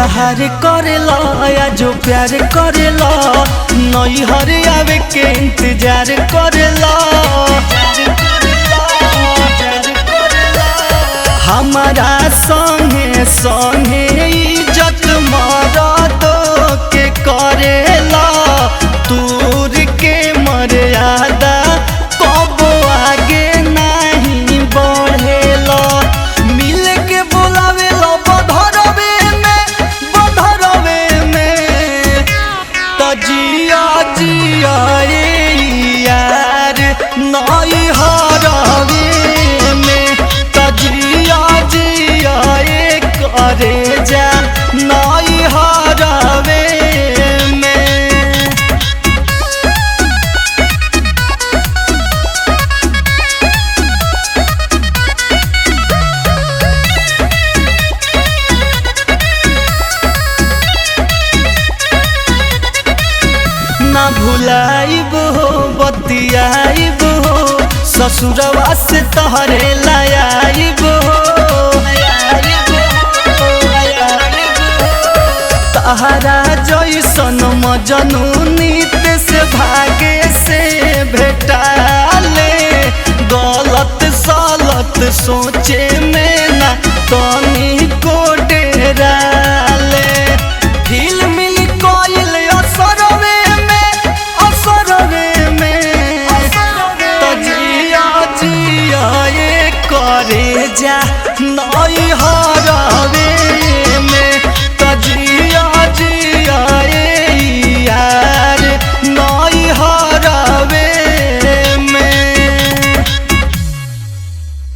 जहार करेला या जो प्यार करेला नई हर आवे के इंतजार करेला। हमारा संगे संगे इज्जत मरद के करेला दूर के मर्यादा कब आगे नहीं बढ़ेला। मिल के बोलावेला बधरवे में तजिया जिया यार नई हरवे में तजिया जिया करे जा नई हरवे में। ना भुलाइब हो बतियाइब हो ससुरवा से तहरे लाइब हो। तहरा जैसन मजनू नीत से भागे से भेटाले गलत सलत सोचे में ना तनी को